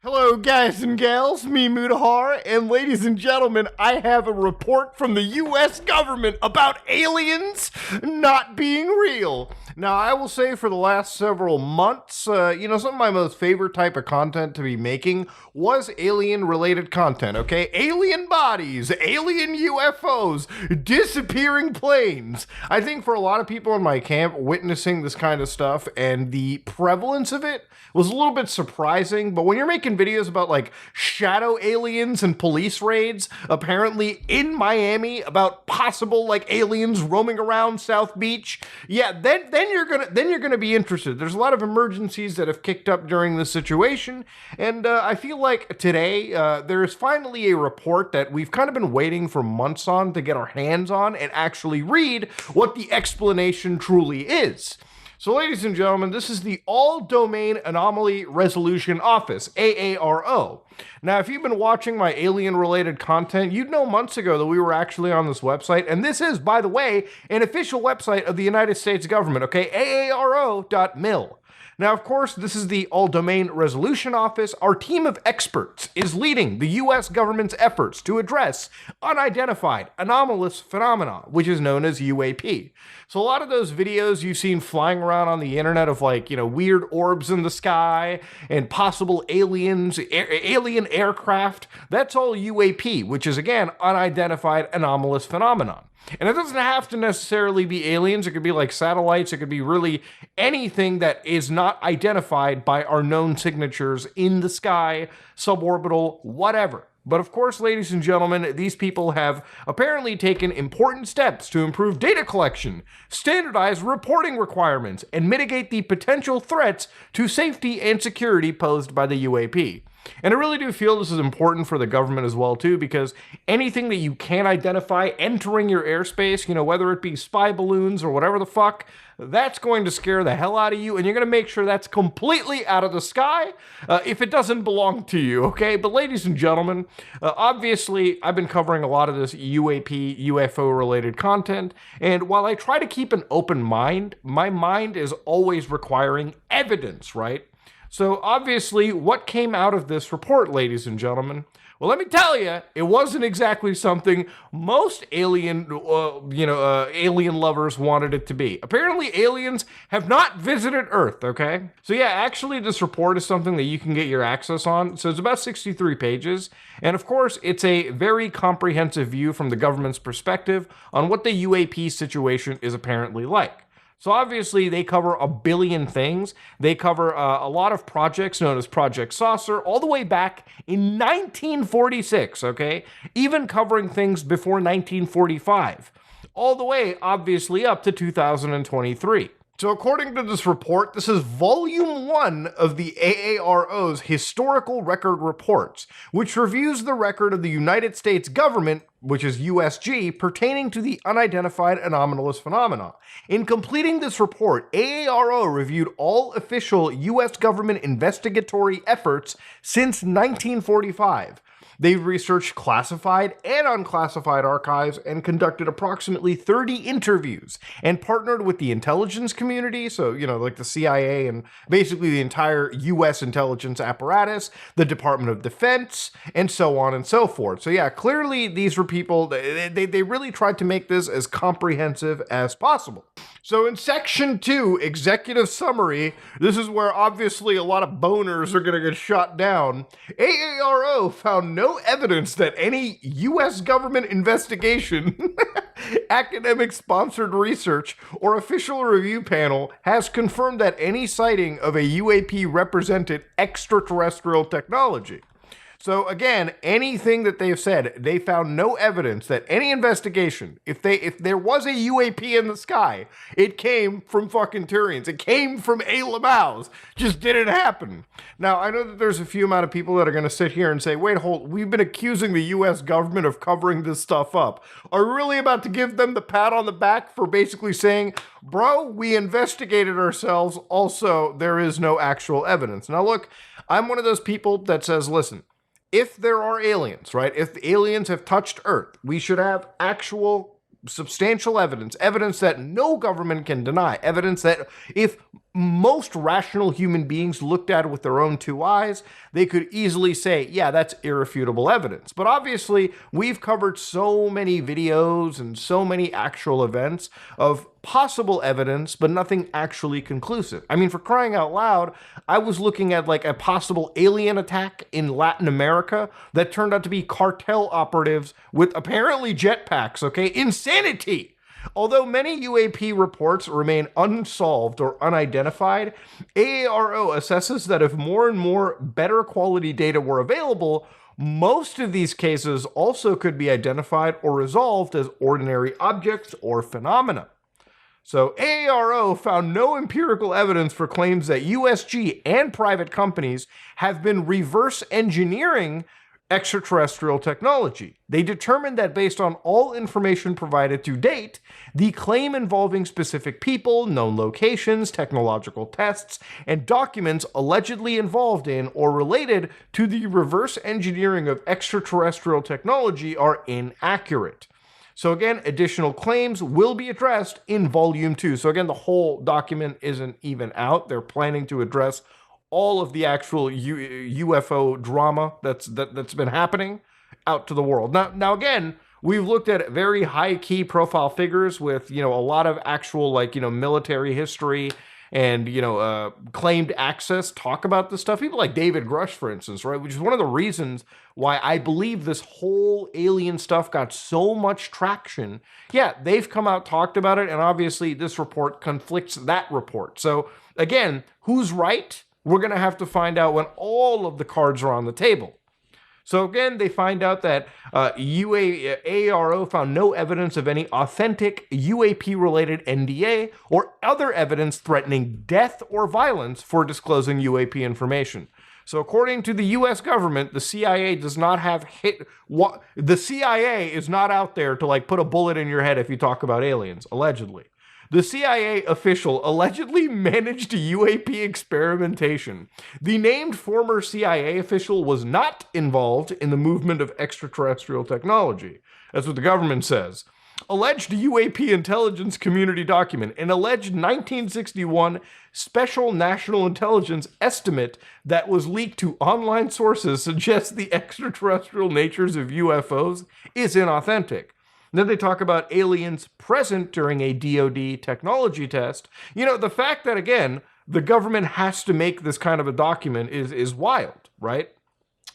Hello guys and gals, me Mudahar, and ladies and gentlemen, I have a report from the US government about aliens not being real. Now, I will say for the last several months, some of my most favorite type of content to be making was alien-related content, okay? Alien bodies, alien UFOs, disappearing planes. I think for a lot of people in my camp, witnessing this kind of stuff and the prevalence of it was a little bit surprising, but when you're making videos about like shadow aliens and police raids apparently in Miami about possible like aliens roaming around South Beach, yeah, then you're gonna be interested. There's a lot of emergencies that have kicked up during this situation, and I feel like today there is finally a report that we've kind of been waiting for months on to get our hands on and actually read what the explanation truly is. So, ladies and gentlemen, this is the All-Domain Anomaly Resolution Office, AARO. Now, if you've been watching my alien-related content, you'd know months ago that we were actually on this website, and this is, by the way, an official website of the United States government, okay? aaro.mil. Now, of course, this is the All-Domain Resolution Office. Our team of experts is leading the U.S. government's efforts to address unidentified anomalous phenomena, which is known as UAP. So a lot of those videos you've seen flying around on the internet of like, weird orbs in the sky and possible aliens, alien aircraft, that's all UAP, which is, again, unidentified anomalous phenomenon. And it doesn't have to necessarily be aliens. It could be like satellites. It could be really anything that is not identified by our known signatures in the sky, suborbital, whatever. But of course, ladies and gentlemen, these people have apparently taken important steps to improve data collection, standardize reporting requirements, and mitigate the potential threats to safety and security posed by the UAP. And I really do feel this is important for the government as well, too, because anything that you can't identify entering your airspace, whether it be spy balloons or whatever the fuck, that's going to scare the hell out of you, and you're going to make sure that's completely out of the sky if it doesn't belong to you, okay? But ladies and gentlemen, obviously, I've been covering a lot of this UAP, UFO-related content, and while I try to keep an open mind, my mind is always requiring evidence, right? So obviously, what came out of this report, ladies and gentlemen? Well, let me tell you, it wasn't exactly something most alien lovers wanted it to be. Apparently, aliens have not visited Earth, okay? So yeah, actually, this report is something that you can get your access on. So it's about 63 pages. And of course, it's a very comprehensive view from the government's perspective on what the UAP situation is apparently like. So obviously, they cover a billion things. They cover a lot of projects known as Project Saucer, all the way back in 1946, okay? Even covering things before 1945. All the way, obviously, up to 2023. So according to this report, this is Volume 1 of the AARO's Historical Record Reports, which reviews the record of the United States government, which is USG, pertaining to the unidentified anomalous phenomena. In completing this report, AARO reviewed all official U.S. government investigatory efforts since 1945. They've researched classified and unclassified archives and conducted approximately 30 interviews and partnered with the intelligence community, so, like the CIA and basically the entire U.S. intelligence apparatus, the Department of Defense, and so on and so forth. So yeah, clearly these were people, they really tried to make this as comprehensive as possible. So in Section 2, Executive Summary, this is where obviously a lot of boners are going to get shot down. AARO found no evidence that any U.S. government investigation, academic-sponsored research, or official review panel has confirmed that any sighting of a UAP represented extraterrestrial technology. So again, anything that they've said, they found no evidence that any investigation, if there was a UAP in the sky, it came from fucking Turians. It came from A. Lamau's. Just didn't happen. Now, I know that there's a few amount of people that are going to sit here and say, wait, hold, we've been accusing the U.S. government of covering this stuff up. Are we really about to give them the pat on the back for basically saying, bro, we investigated ourselves. Also, there is no actual evidence. Now, look, I'm one of those people that says, listen, if there are aliens, right? If the aliens have touched Earth, we should have actual substantial evidence that no government can deny, evidence that if most rational human beings looked at it with their own two eyes, they could easily say, yeah, that's irrefutable evidence. But obviously, we've covered so many videos and so many actual events of possible evidence, but nothing actually conclusive. I mean, for crying out loud, I was looking at like a possible alien attack in Latin America that turned out to be cartel operatives with apparently jetpacks, okay? Insanity! Although many UAP reports remain unsolved or unidentified, AARO assesses that if more and more better quality data were available, most of these cases also could be identified or resolved as ordinary objects or phenomena. So AARO found no empirical evidence for claims that USG and private companies have been reverse engineering extraterrestrial technology. They determined that based on all information provided to date, the claim involving specific people, known locations, technological tests, and documents allegedly involved in or related to the reverse engineering of extraterrestrial technology are inaccurate. So again, additional claims will be addressed in Volume 2. So again, the whole document isn't even out. They're planning to address all of the actual UFO drama that's been happening out to the world. Now again, we've looked at very high key profile figures with, a lot of actual military history and, claimed access talk about this stuff. People like David Grush, for instance, right? Which is one of the reasons why I believe this whole alien stuff got so much traction. Yeah, they've come out, talked about it, and obviously this report conflicts that report. So again, who's right? We're going to have to find out when all of the cards are on the table. So again, they find out that AARO found no evidence of any authentic UAP-related NDA or other evidence threatening death or violence for disclosing UAP information. So according to the U.S. government, the CIA does not have the CIA is not out there to put a bullet in your head if you talk about aliens, allegedly. The CIA official allegedly managed a UAP experimentation. The named former CIA official was not involved in the movement of extraterrestrial technology. That's what the government says. Alleged UAP intelligence community document. An alleged 1961 special national intelligence estimate that was leaked to online sources suggests the extraterrestrial natures of UFOs is inauthentic. Then they talk about aliens present during a DoD technology test. The fact that, again, the government has to make this kind of a document is wild, right?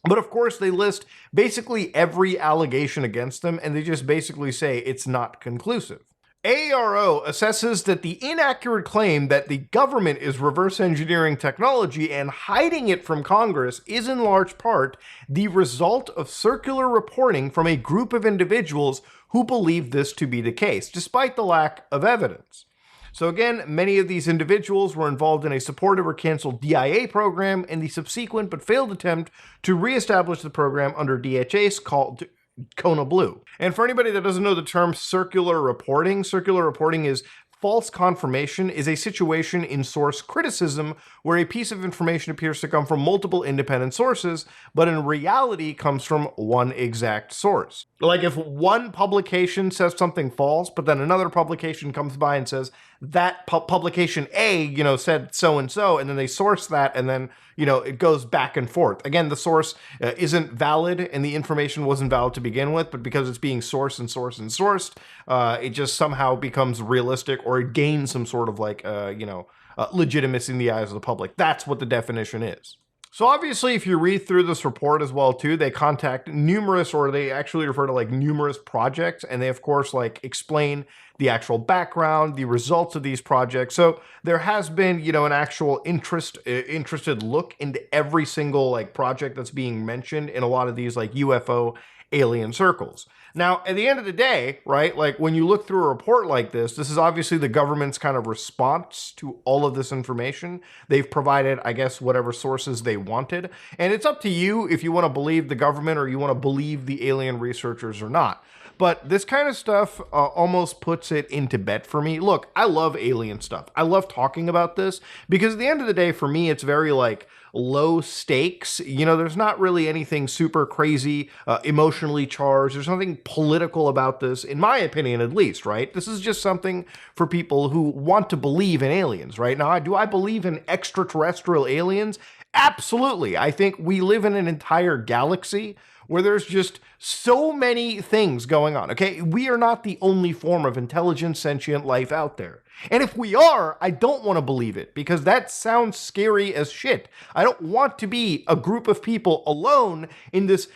But of course, they list basically every allegation against them, and they just basically say it's not conclusive. AARO assesses that the inaccurate claim that the government is reverse engineering technology and hiding it from Congress is in large part the result of circular reporting from a group of individuals who believe this to be the case, despite the lack of evidence. So again, many of these individuals were involved in a supported or canceled DIA program and the subsequent but failed attempt to reestablish the program under DHS called Kona Blue. And for anybody that doesn't know the term circular reporting is false confirmation is a situation in source criticism where a piece of information appears to come from multiple independent sources, but in reality comes from one exact source. Like if one publication says something false, but then another publication comes by and says that publication A, said so-and-so, and then they source that, and then, it goes back and forth. Again, the source isn't valid, and the information wasn't valid to begin with, but because it's being sourced and sourced and sourced, it just somehow becomes realistic, or it gains some sort of legitimacy in the eyes of the public. That's what the definition is. So obviously, if you read through this report as well too, they contact numerous, or they actually refer to numerous projects, and they of course explain the actual background, the results of these projects. So there has been, an actual interested look into every single project that's being mentioned in a lot of these UFO alien circles. Now, at the end of the day, right, when you look through a report like this is obviously the government's kind of response to all of this information. They've provided, I guess, whatever sources they wanted. And it's up to you if you want to believe the government or you want to believe the alien researchers or not. But this kind of stuff almost puts it into bed for me. Look, I love alien stuff. I love talking about this because at the end of the day, for me, it's very low stakes. You know, there's not really anything super crazy, emotionally charged. There's nothing political about this, in my opinion, at least, right? This is just something for people who want to believe in aliens, right? Now, do I believe in extraterrestrial aliens? Absolutely. I think we live in an entire galaxy where there's just so many things going on, okay? We are not the only form of intelligent, sentient life out there. And if we are, I don't want to believe it because that sounds scary as shit. I don't want to be a group of people alone in this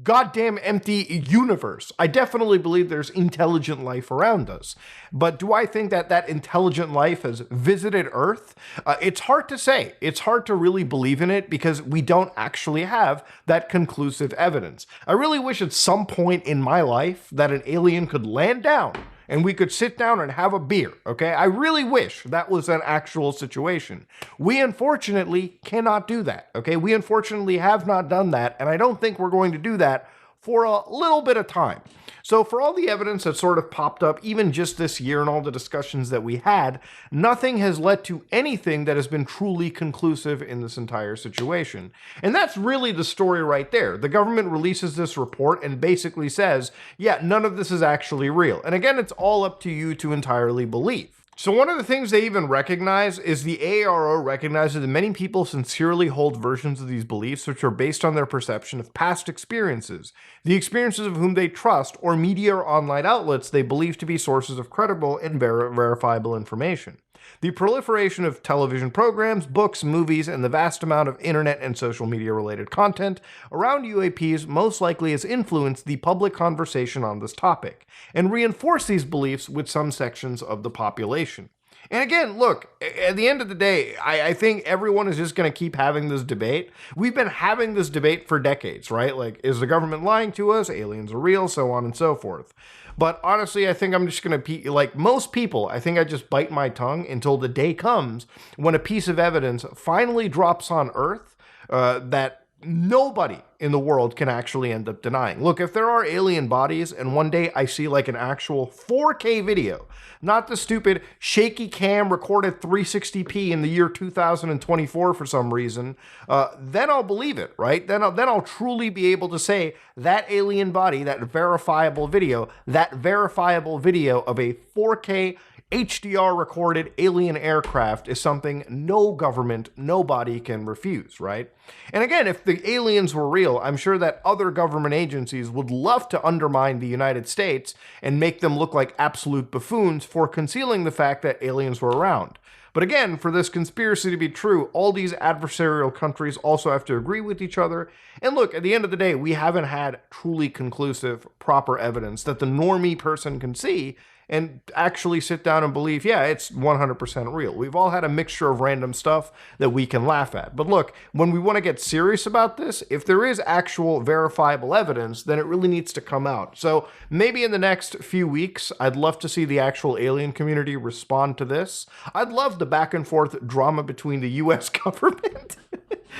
goddamn empty universe. I definitely believe there's intelligent life around us. But do I think that that intelligent life has visited Earth? It's hard to say. It's hard to really believe in it because we don't actually have that conclusive evidence. I really wish at some point in my life that an alien could land down and we could sit down and have a beer, okay? I really wish that was an actual situation. We unfortunately cannot do that, okay? We unfortunately have not done that, and I don't think we're going to do that for a little bit of time. So for all the evidence that sort of popped up, even just this year and all the discussions that we had, nothing has led to anything that has been truly conclusive in this entire situation. And that's really the story right there. The government releases this report and basically says, yeah, none of this is actually real. And again, it's all up to you to entirely believe. So one of the things they even recognize is the AARO recognizes that many people sincerely hold versions of these beliefs which are based on their perception of past experiences, the experiences of whom they trust, or media or online outlets they believe to be sources of credible and verifiable information. The proliferation of television programs, books, movies, and the vast amount of internet and social media related content around UAPs most likely has influenced the public conversation on this topic, and reinforced these beliefs with some sections of the population. And again, look, at the end of the day, I think everyone is just going to keep having this debate. We've been having this debate for decades, right? Like, is the government lying to us? Aliens are real, so on and so forth. But honestly, I think I'm just going to, like most people, I think I just bite my tongue until the day comes when a piece of evidence finally drops on Earth that nobody in the world can actually end up denying. Look, if there are alien bodies and one day I see like an actual 4K video, not the stupid shaky cam recorded 360p in the year 2024 for some reason, then I'll believe it, right? Then I'll truly be able to say that alien body, that verifiable video of a 4K HDR recorded alien aircraft is something no government, nobody can refuse, right? And again, if the aliens were real, I'm sure that other government agencies would love to undermine the United States and make them look like absolute buffoons for concealing the fact that aliens were around. But again, for this conspiracy to be true, all these adversarial countries also have to agree with each other. And look, at the end of the day, we haven't had truly conclusive, proper evidence that the normie person can see and actually sit down and believe, yeah, it's 100% real. We've all had a mixture of random stuff that we can laugh at. But look, when we want to get serious about this, if there is actual verifiable evidence, then it really needs to come out. So maybe in the next few weeks, I'd love to see the actual alien community respond to this. I'd love the back and forth drama between the US government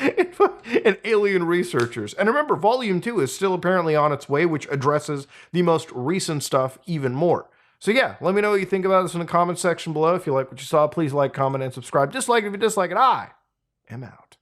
and alien researchers. And remember, Volume 2 is still apparently on its way, which addresses the most recent stuff even more. So yeah, let me know what you think about this in the comment section below. If you like what you saw, please like, comment, and subscribe. Dislike it if you dislike it. I am out.